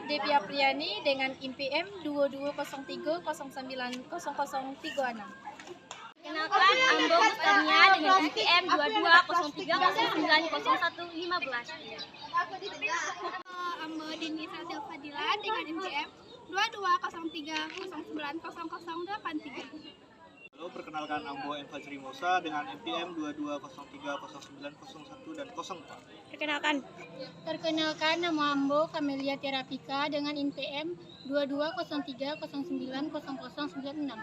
Devi Apriani dengan IMPM 2203090036. Kenalkan, Ambo Gustania dengan IMPM 2203090115. Ambo Dini Sadil Fadila dengan IMPM 2203090083. Halo, perkenalkan Ambo M. Fajri Mosa dengan MPM 22030901 dan 04. Perkenalkan, nama Ambo Camelia Terapika dengan IMPM 2203090096.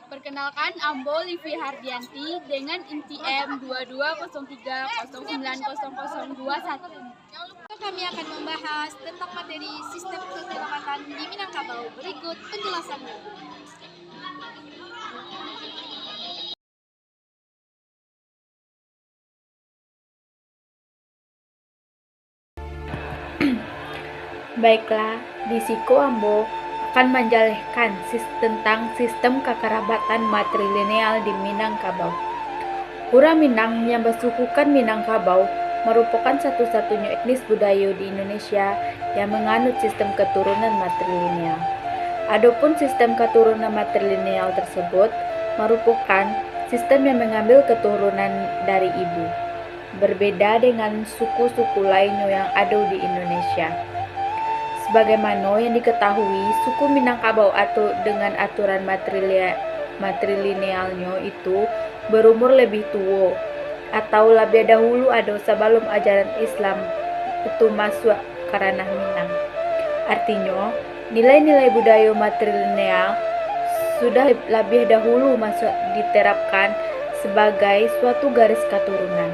Perkenalkan, Ambo Livi Hardianti dengan IMPM 2203090021. Kami akan membahas tentang materi sistem keselamatan di Minangkabau. Berikut penjelasannya. Baiklah, di siku Ambo akan menjelaskan tentang sistem kekerabatan matrilineal di Minangkabau. Orang Minang yang bersukukan Minangkabau merupakan satu-satunya etnis budaya di Indonesia yang menganut sistem keturunan matrilineal. Adapun sistem keturunan matrilineal tersebut merupakan sistem yang mengambil keturunan dari ibu, berbeda dengan suku-suku lainnya yang ada di Indonesia. Sebagaimana yang diketahui, suku Minangkabau atau dengan aturan matrilinealnya itu berumur lebih tua atau lebih dahulu ada sebelum ajaran Islam itu masuk ke ranah Minang. Artinya, nilai-nilai budaya matrilineal sudah lebih dahulu masuk diterapkan sebagai suatu garis keturunan.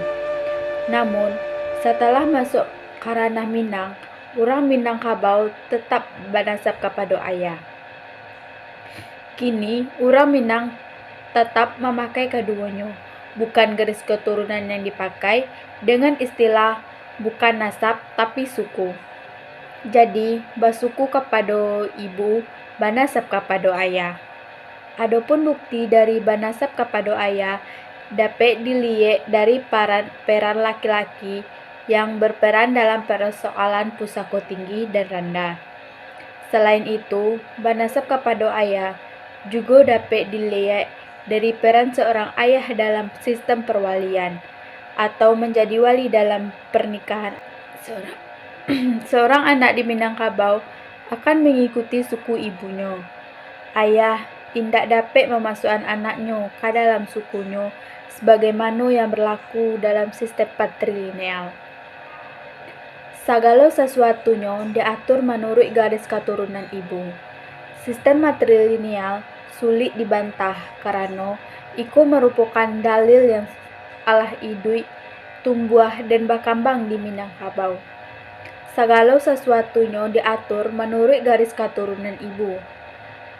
Namun, setelah masuk ke ranah Minang, orang Minangkabau tetap bernasab kepada ayah. Kini, orang Minang tetap memakai keduanya, bukan garis keturunan yang dipakai dengan istilah bukan nasab tapi suku. Jadi, bersuku kepada ibu, bernasab kepada ayah. Adapun bukti dari bernasab kepada ayah dapat dilihat dari peran laki-laki yang berperan dalam persoalan pusaka tinggi dan rendah. Selain itu, bernasab kepada ayah juga dapat dilihat dari peran seorang ayah dalam sistem perwalian atau menjadi wali dalam pernikahan. Seorang anak di Minangkabau akan mengikuti suku ibunya. Ayah tidak dapat memasukkan anaknya ke dalam sukunya sebagaimana yang berlaku dalam sistem patrilineal. Segala sesuatunya diatur menurut garis keturunan ibu. Sistem matrilineal sulit dibantah karena itu merupakan dalil yang Allah hidup, tumbuh dan berkembang di Minangkabau. Segala sesuatunya diatur menurut garis keturunan ibu.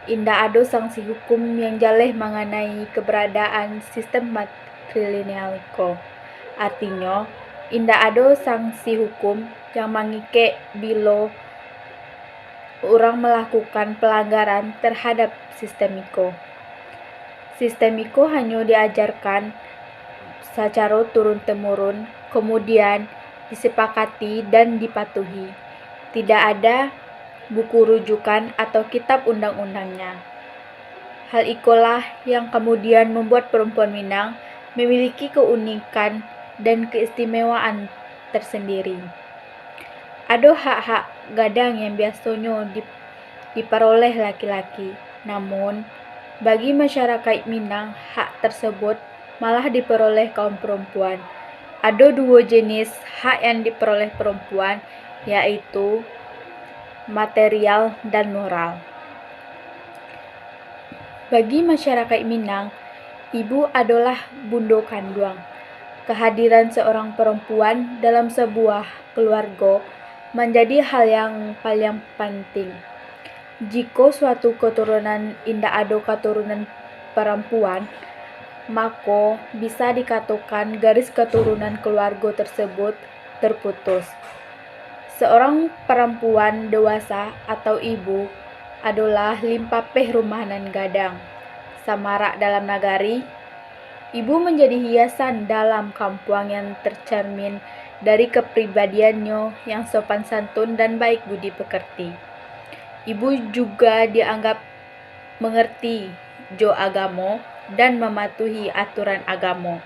Indah ada sanksi hukum yang jelas mengenai keberadaan sistem matrilineal itu. Artinya, indah ada sanksi hukum yang mengikat bila orang melakukan pelanggaran terhadap sistem itu. Sistem itu hanya diajarkan secara turun-temurun, kemudian disepakati dan dipatuhi. Tidak ada buku rujukan atau kitab undang-undangnya. Hal itulah yang kemudian membuat perempuan Minang memiliki keunikan dan keistimewaan tersendiri. Ada hak-hak gadang yang biasanya diperoleh laki-laki, namun bagi masyarakat Minang hak tersebut malah diperoleh kaum perempuan. Ada dua jenis hak yang diperoleh perempuan, yaitu material dan moral. Bagi masyarakat Minang, ibu adalah bunda kandung. Kehadiran seorang perempuan dalam sebuah keluarga menjadi hal yang paling penting. Jika suatu keturunan indah ada keturunan perempuan, maka bisa dikatakan garis keturunan keluarga tersebut terputus. Seorang perempuan dewasa atau ibu adalah limpapeh rumahan gadang. Samarak dalam nagari, ibu menjadi hiasan dalam kampung yang tercermin dari kepribadiannya yang sopan santun dan baik budi pekerti. Ibu juga dianggap mengerti jo agamo dan mematuhi aturan agamo.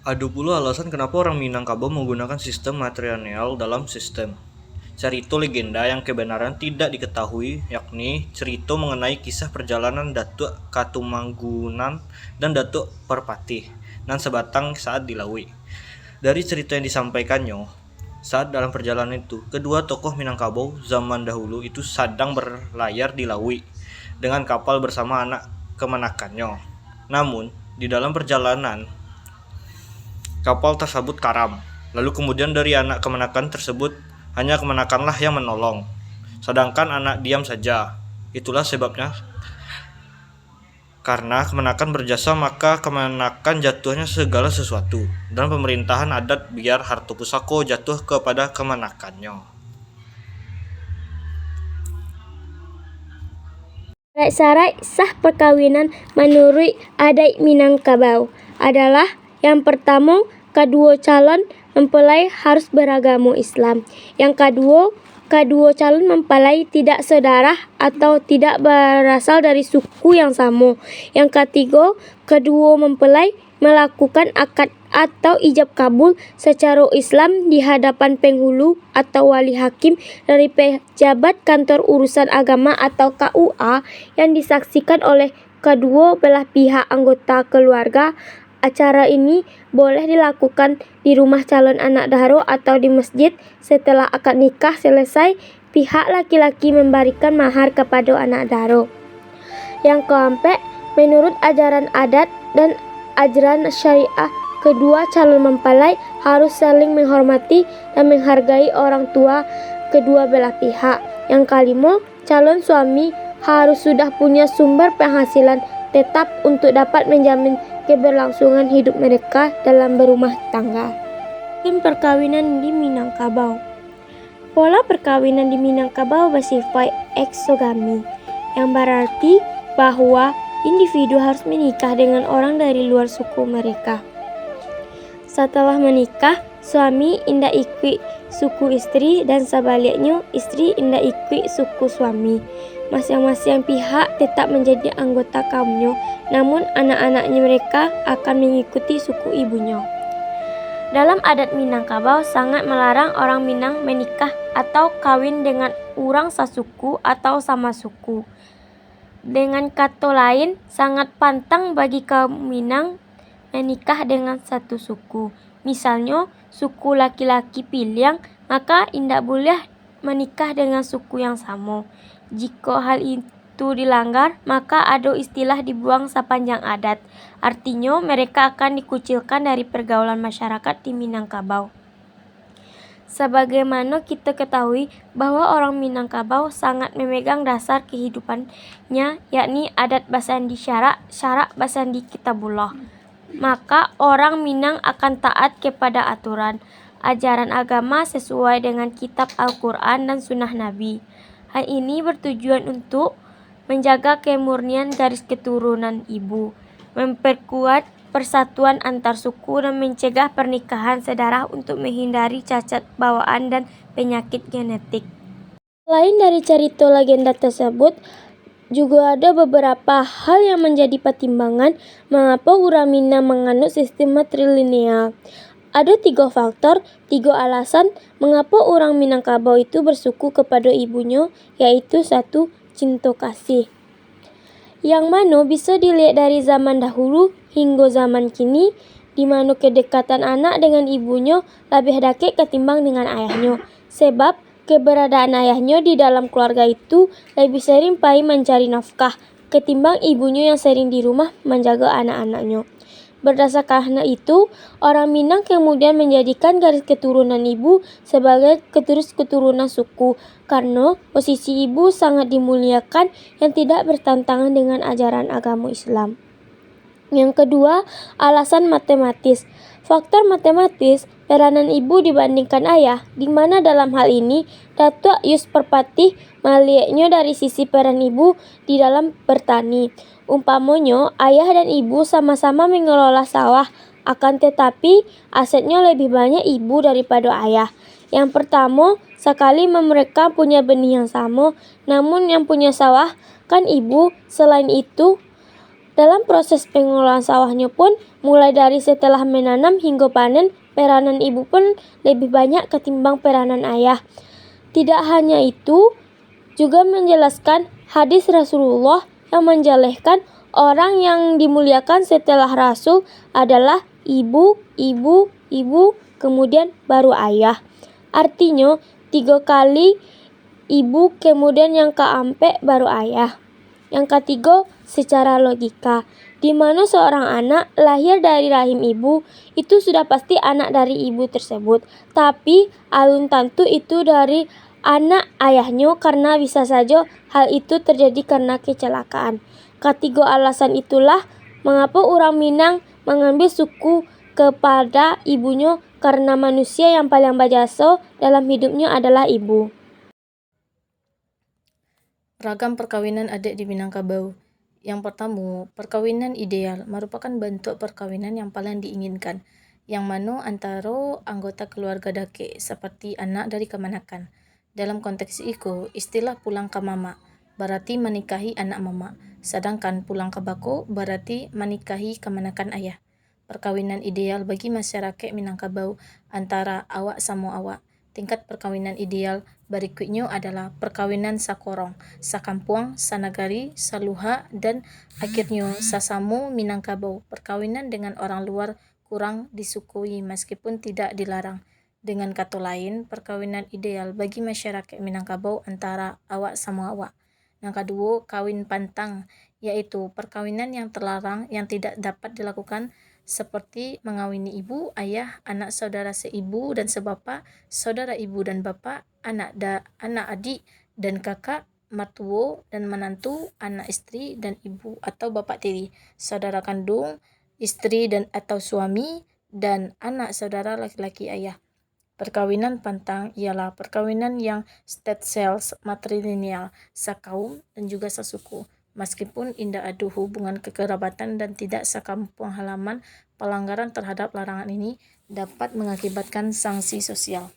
Ada pula alasan kenapa orang Minangkabau menggunakan sistem matrilineal dalam sistem. Cerita legenda yang kebenaran tidak diketahui, yakni cerita mengenai kisah perjalanan Datuk Katumanggunan dan Datuk Perpati dan sebatang saat di Lawi. Dari cerita yang disampaikannya, saat dalam perjalanan itu, kedua tokoh Minangkabau zaman dahulu itu sedang berlayar di Lawi dengan kapal bersama anak kemenakannya. Namun, di dalam perjalanan, kapal tersebut karam. Lalu kemudian dari anak kemenakan tersebut, hanya kemenakanlah yang menolong, sedangkan anak diam saja. Itulah sebabnya, karena kemenakan berjasa maka kemenakan jatuhnya segala sesuatu, dan pemerintahan adat biar harta pusako jatuh kepada kemenakannya. Syarat sah perkawinan menurut adat Minangkabau adalah yang pertama, kedua calon mempelai harus beragama Islam. Yang kedua calon mempelai tidak sedarah atau tidak berasal dari suku yang sama. Yang ketiga, kedua mempelai melakukan akad atau ijab kabul secara Islam di hadapan penghulu atau wali hakim dari pejabat kantor urusan agama atau KUA yang disaksikan oleh kedua belah pihak anggota keluarga. Acara ini boleh dilakukan di rumah calon anak daharo atau di masjid. Setelah akad nikah selesai, pihak laki-laki memberikan mahar kepada anak daharo. Yang keempat, menurut ajaran adat dan ajaran syariah, kedua calon mempelai harus saling menghormati dan menghargai orang tua kedua belah pihak. Yang kelima, calon suami harus sudah punya sumber penghasilan tetap untuk dapat menjamin keberlangsungan hidup mereka dalam berumah tangga. Sistem perkawinan di Minangkabau. Pola perkawinan di Minangkabau bersifat eksogami, yang berarti bahwa individu harus menikah dengan orang dari luar suku mereka. Setelah menikah, suami indah ikut suku istri dan sebaliknya istri indah ikut suku suami. Masing-masing pihak tetap menjadi anggota kaumnya, namun anak-anaknya mereka akan mengikuti suku ibunya. Dalam adat Minangkabau sangat melarang orang Minang menikah atau kawin dengan orang sasuku atau sama suku. Dengan kata lain, sangat pantang bagi kaum Minang menikah dengan satu suku. Misalnya, suku laki-laki Piliang, maka tidak boleh menikah dengan suku yang sama. Jika hal itu dilanggar, maka ada istilah dibuang sepanjang adat. Artinya, mereka akan dikucilkan dari pergaulan masyarakat di Minangkabau. Sebagaimana kita ketahui bahwa orang Minangkabau sangat memegang dasar kehidupannya, yakni adat basandi syarak basandi kitabullah. Maka orang Minang akan taat kepada aturan ajaran agama sesuai dengan kitab Al-Quran dan sunnah Nabi. Hal ini bertujuan untuk menjaga kemurnian garis keturunan ibu, memperkuat persatuan antar suku dan mencegah pernikahan sedarah untuk menghindari cacat bawaan dan penyakit genetik. Selain dari cerita legenda tersebut, juga ada beberapa hal yang menjadi pertimbangan mengapa orang Minang menganut sistem matrilineal. Ada 3 faktor, 3 alasan mengapa orang Minangkabau itu bersuku kepada ibunya, yaitu 1. Cinta kasih. Yang mana bisa dilihat dari zaman dahulu hingga zaman kini, di mana kedekatan anak dengan ibunya lebih dekat ketimbang dengan ayahnya. Sebab keberadaan ayahnya di dalam keluarga itu lebih sering pergi mencari nafkah ketimbang ibunya yang sering di rumah menjaga anak-anaknya. Berdasarkan hal itu, orang Minang kemudian menjadikan garis keturunan ibu sebagai garis keturunan suku karena posisi ibu sangat dimuliakan yang tidak bertentangan dengan ajaran agama Islam. Yang kedua, alasan matematis. Faktor matematis peranan ibu dibandingkan ayah, di mana dalam hal ini Datuk Yus Perpati melihatnya dari sisi peran ibu di dalam bertani. Umpamonyo, ayah dan ibu sama-sama mengelola sawah, akan tetapi asetnya lebih banyak ibu daripada ayah. Yang pertama, sekali mereka punya benih yang sama, namun yang punya sawah kan ibu. Selain itu, dalam proses pengelolaan sawahnya pun, mulai dari setelah menanam hingga panen, peranan ibu pun lebih banyak ketimbang peranan ayah. Tidak hanya itu, juga menjelaskan hadis Rasulullah yang menjelaskan orang yang dimuliakan setelah Rasul adalah ibu, kemudian baru ayah. Artinya, 3 kali ibu, kemudian yang keempat baru ayah. Yang ketiga, secara logika, di mana seorang anak lahir dari rahim ibu itu sudah pasti anak dari ibu tersebut, tapi alun tentu itu dari anak ayahnya karena bisa saja hal itu terjadi karena kecelakaan. Ketiga alasan itulah mengapa orang Minang mengambil suku kepada ibunya, karena manusia yang paling berjasa dalam hidupnya adalah ibu. Ragam perkawinan adat di Minangkabau. Yang pertama, perkawinan ideal merupakan bentuk perkawinan yang paling diinginkan, yang mana antara anggota keluarga dake seperti anak dari kemanakan. Dalam konteks itu, istilah pulang ke mama berarti menikahi anak mama, sedangkan pulang ke bako berarti menikahi kemanakan ayah. Perkawinan ideal bagi masyarakat Minangkabau antara awak sama awak. Tingkat perkawinan ideal berikutnya adalah perkawinan sakorong, sakampuang, sanagari, saluha, dan akhirnya sasamu Minangkabau. Perkawinan dengan orang luar kurang disukui meskipun tidak dilarang. Dengan kata lain, perkawinan ideal bagi masyarakat Minangkabau antara awak sama awak. Yang kedua, kawin pantang, yaitu perkawinan yang terlarang yang tidak dapat dilakukan seperti mengawini ibu, ayah, anak saudara seibu dan sebapa, saudara ibu dan bapa, anak adik dan kakak, mertua dan menantu, anak istri dan ibu atau bapak tiri, saudara kandung, istri dan atau suami, dan anak saudara laki-laki ayah. Perkawinan pantang ialah perkawinan yang state cells matrilineal, sakaum dan juga sasuku. Meskipun tidak ada hubungan kekerabatan dan tidak sekampung halaman, pelanggaran terhadap larangan ini dapat mengakibatkan sanksi sosial.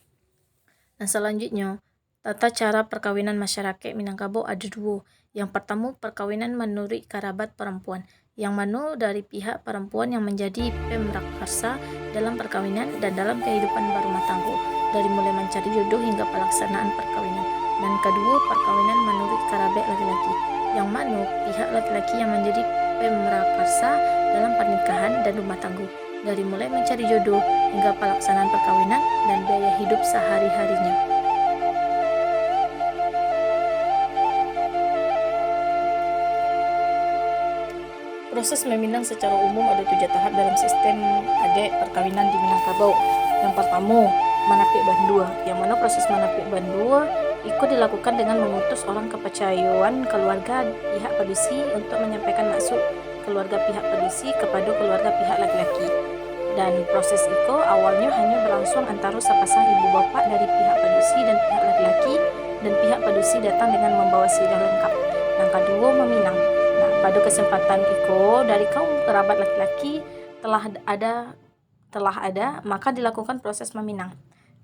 Dan selanjutnya, tata cara perkawinan masyarakat Minangkabau ada 2. Yang pertama, perkawinan menurut kerabat perempuan, yang mana dari pihak perempuan yang menjadi pemrakarsa dalam perkawinan dan dalam kehidupan berumah tangga, dari mulai mencari jodoh hingga pelaksanaan perkawinan. Dan kedua, perkawinan menurut kerabat laki-laki, yang mana pihak laki-laki yang menjadi pemrakarsa dalam pernikahan dan rumah tangga, dari mulai mencari jodoh hingga pelaksanaan perkawinan dan biaya hidup sehari-harinya. Proses meminang secara umum ada 7 tahap dalam sistem adat perkawinan di Minangkabau. Yang pertama, manapik bandua, yang mana proses manapik bandua ikut dilakukan dengan mengutus orang kepercayaan keluarga pihak padusi untuk menyampaikan maksud keluarga pihak padusi kepada keluarga pihak laki-laki. Dan proses itu awalnya hanya berlangsung antara sepasang ibu bapak dari pihak padusi dan pihak laki-laki, dan pihak padusi datang dengan membawa sirah lengkap. Yang kedua, meminang. Nah, pada kesempatan itu dari kaum kerabat laki-laki telah ada, maka dilakukan proses meminang.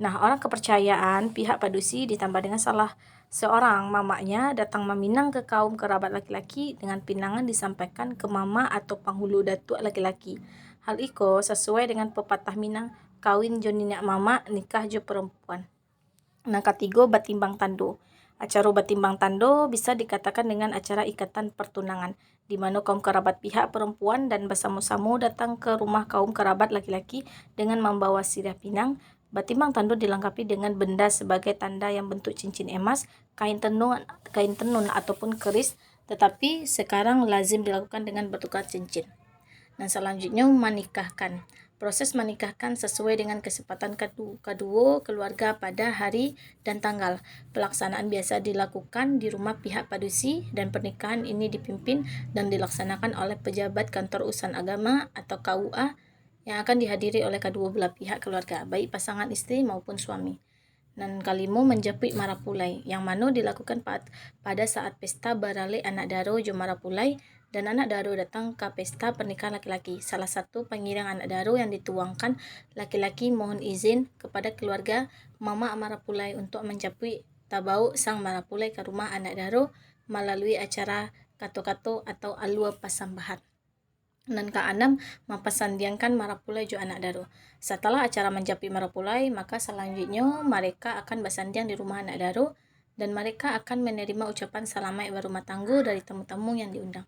Nah, orang kepercayaan pihak padusi ditambah dengan salah seorang mamanya datang meminang ke kaum kerabat laki-laki, dengan pinangan disampaikan ke mama atau penghulu datuk laki-laki. Hal itu sesuai dengan pepatah Minang, kawin jo nenek mama, nikah jo perempuan. Nah, ketiga, batimbang tando. Acara batimbang tando bisa dikatakan dengan acara ikatan pertunangan, di mana kaum kerabat pihak perempuan dan bersama-sama datang ke rumah kaum kerabat laki-laki dengan membawa sirah pinang. Batimbang tando dilengkapi dengan benda sebagai tanda yang bentuk cincin emas, kain tenun ataupun keris, tetapi sekarang lazim dilakukan dengan bertukar cincin. Dan selanjutnya, menikahkan. Proses menikahkan sesuai dengan kesepakatan kedua keluarga pada hari dan tanggal. Pelaksanaan biasa dilakukan di rumah pihak padusi, dan pernikahan ini dipimpin dan dilaksanakan oleh pejabat kantor urusan agama atau KUA yang akan dihadiri oleh kedua belah pihak keluarga, baik pasangan istri maupun suami. Dan kalimo menjepit marapulai, yang mana dilakukan pada saat pesta barale anak daro jo marapulai dan anak daro datang ke pesta pernikahan laki-laki. Salah satu pengiring anak daro yang dituangkan laki-laki mohon izin kepada keluarga mama marapulai untuk menjepit tabau sang marapulai ke rumah anak daro melalui acara kato-kato atau alua pasambahan. Dan keenam, mempersandiangkan marapulai jo anak daro. Setelah acara menjapit marapulai, maka selanjutnya mereka akan bersandiang di rumah anak daro dan mereka akan menerima ucapan selamat berumah tangga dari tamu-tamu yang diundang.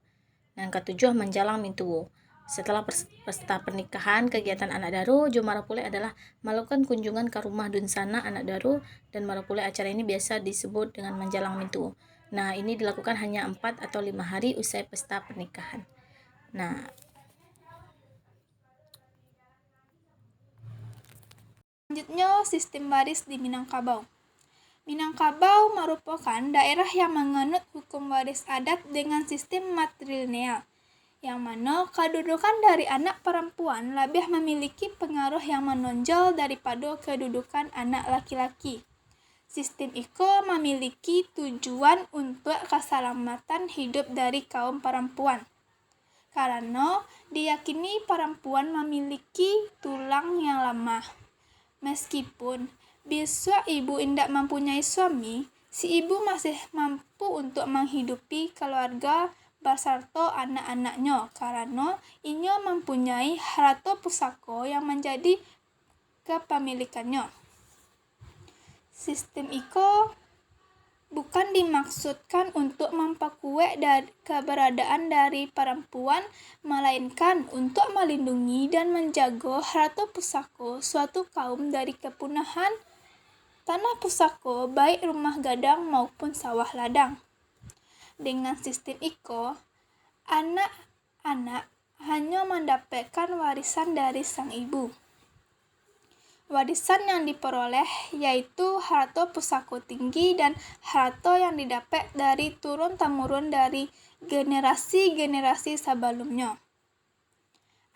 Dan ketujuh, menjalang mintuwo. Setelah pesta pernikahan, kegiatan anak daro jo marapulai adalah melakukan kunjungan ke rumah dunsana anak daro dan marapulai. Acara ini biasa disebut dengan menjalang mintuwo. Nah, ini dilakukan hanya 4 atau 5 hari usai pesta pernikahan. Nah, Selanjutnya, sistem waris di Minangkabau. Minangkabau merupakan daerah yang menganut hukum waris adat dengan sistem matrilineal, yang mana kedudukan dari anak perempuan lebih memiliki pengaruh yang menonjol daripada kedudukan anak laki-laki. Sistem itu memiliki tujuan untuk keselamatan hidup dari kaum perempuan, karena diyakini perempuan memiliki tulang yang lemah. Meskipun besok ibu tidak mempunyai suami, si ibu masih mampu untuk menghidupi keluarga beserta anak-anaknya karena ia mempunyai harta pusaka yang menjadi kepemilikannya. Sistem itu bukan dimaksudkan untuk memperkuat keberadaan dari perempuan, melainkan untuk melindungi dan menjaga harta pusaka suatu kaum dari kepunahan tanah pusaka baik rumah gadang maupun sawah ladang. Dengan sistem itu, anak-anak hanya mendapatkan warisan dari sang ibu. Warisan yang diperoleh yaitu harta pusaka tinggi dan harta yang didapat dari turun-temurun dari generasi-generasi sebelumnya.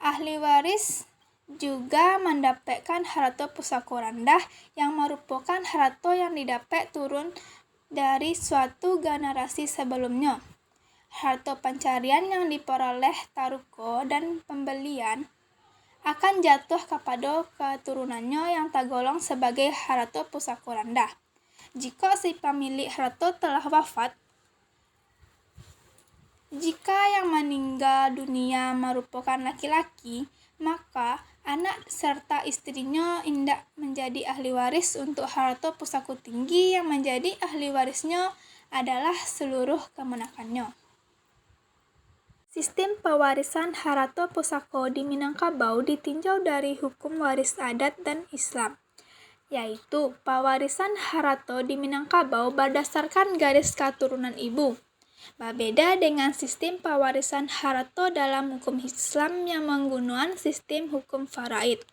Ahli waris juga mendapatkan harta pusaka rendah yang merupakan harta yang didapat turun dari suatu generasi sebelumnya. Harta pencarian yang diperoleh taruko dan pembelian akan jatuh kepada keturunannya yang tergolong sebagai harta pusaka rendah. Jika si pemilik harta telah wafat, jika yang meninggal dunia merupakan laki-laki, maka anak serta istrinya hendak menjadi ahli waris untuk harta pusaka tinggi yang menjadi ahli warisnya adalah seluruh kemenakannya. Sistem pewarisan harta pusaka di Minangkabau ditinjau dari hukum waris adat dan Islam, yaitu pewarisan harta di Minangkabau berdasarkan garis keturunan ibu. Berbeda dengan sistem pewarisan harta dalam hukum Islam yang menggunakan sistem hukum faraid.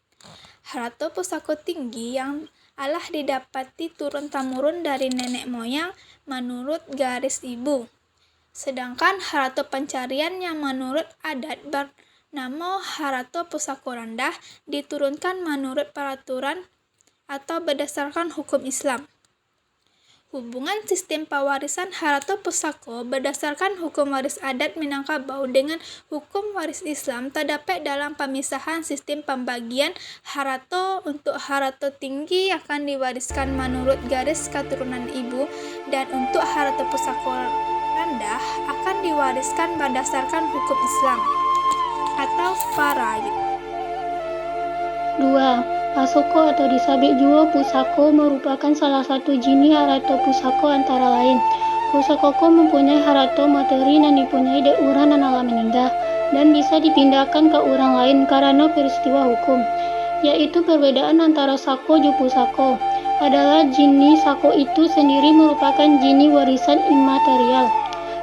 Harta pusaka tinggi yang alah didapati turun-temurun dari nenek moyang menurut garis ibu. Sedangkan harta pencarian yang menurut adat bernama harta pusaka rendah diturunkan menurut peraturan atau berdasarkan hukum Islam. Hubungan sistem pewarisan harta pusaka berdasarkan hukum waris adat Minangkabau dengan hukum waris Islam terdapat dalam pemisahan sistem pembagian harta. Untuk harta tinggi akan diwariskan menurut garis keturunan ibu dan untuk harta pusaka rendah akan diwariskan berdasarkan hukum Islam atau faraid. 2. Pasoko atau disebut juga pusako merupakan salah satu jenis harta pusako antara lain. Pusako mempunyai harta materi yang dipunyai dari orang yang telah meninggal dan bisa dipindahkan ke orang lain karena peristiwa hukum. Yaitu perbedaan antara sako dan pusako adalah jenis sako itu sendiri merupakan jenis warisan imaterial.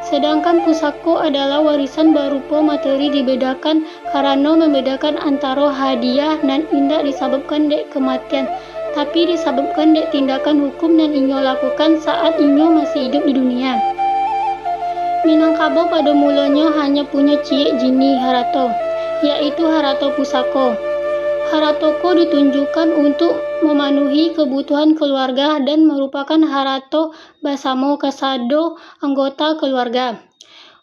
Sedangkan pusako adalah warisan berupa materi dibedakan karena membedakan antara hadiah dan tidak disebabkan dek kematian, tapi disebabkan dek tindakan hukum yang inyo lakukan saat inyo masih hidup di dunia. Minangkabau pada mulanya hanya punya ciek jenis harta, yaitu harta pusako. Haratoko ditunjukkan untuk memenuhi kebutuhan keluarga dan merupakan harato basamo kasado anggota keluarga.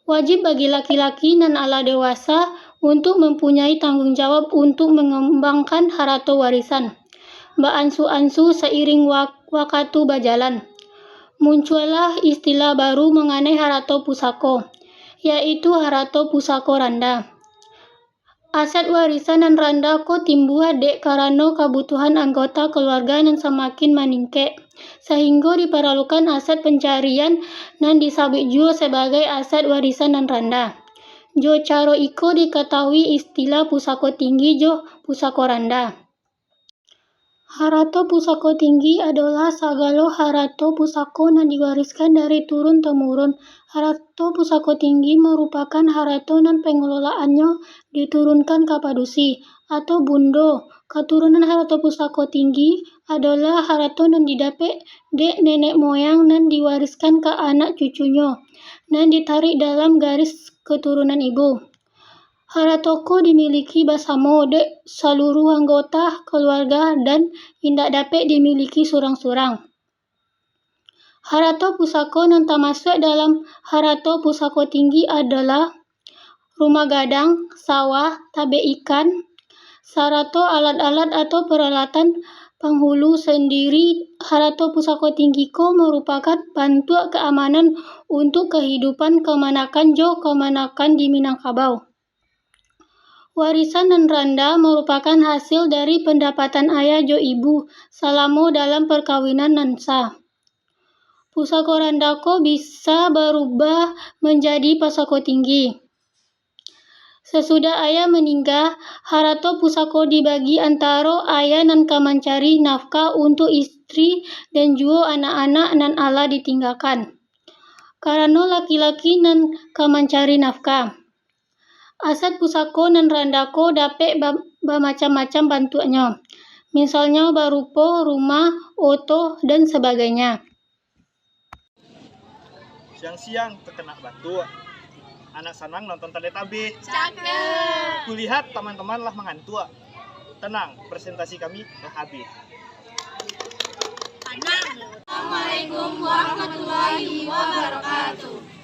Wajib bagi laki-laki dan ala dewasa untuk mempunyai tanggung jawab untuk mengembangkan harato warisan. Ba'ansu-ansu seiring waktu berjalan. Muncullah istilah baru mengenai harato pusako, yaitu harato pusako randa. Aset warisan dan randa ko timbul dek karena kebutuhan anggota keluarga yang semakin meningkat, sehingga diperlukan aset pencarian dan disebut juga sebagai aset warisan dan randa. Jo caro iko diketahui istilah pusako tinggi jo pusako randa. Harato pusako tinggi adalah segala harato pusako yang diwariskan dari turun-temurun. Harato pusako tinggi merupakan harato yang pengelolaannya diturunkan kepadusi atau bundo. Keturunan harato pusako tinggi adalah harato yang didapat dek nenek moyang dan diwariskan ke anak cucunya dan ditarik dalam garis keturunan ibu. Haratoko dimiliki bersama dek seluruh anggota keluarga dan tidak dapat dimiliki surang-surang. Harato pusako yang termasuk dalam harato pusako tinggi adalah rumah gadang, sawah, tabe ikan, sarato alat-alat atau peralatan penghulu sendiri. Harato pusako tinggi ko merupakan bantuan keamanan untuk kehidupan kemanakan di Minangkabau. Warisan dan randa merupakan hasil dari pendapatan ayah jo ibu selama dalam perkawinan dan sah. Pusako randako bisa berubah menjadi pusako tinggi. Sesudah ayah meninggal, harato pusako dibagi antara ayah dan kamancari nafkah untuk istri dan juga anak-anak dan ala ditinggalkan. Karena laki-laki dan kamancari nafkah. Aset pusako dan randako dapat bermacam-macam bentuknya. Misalnya berupa rumah, oto, dan sebagainya. Siang-siang terkena batu. Anak senang nonton Teletubbies. Cakep. Kulihat teman-teman lah mengantuk. Tenang, presentasi kami telah habis. Assalamualaikum warahmatullahi wabarakatuh.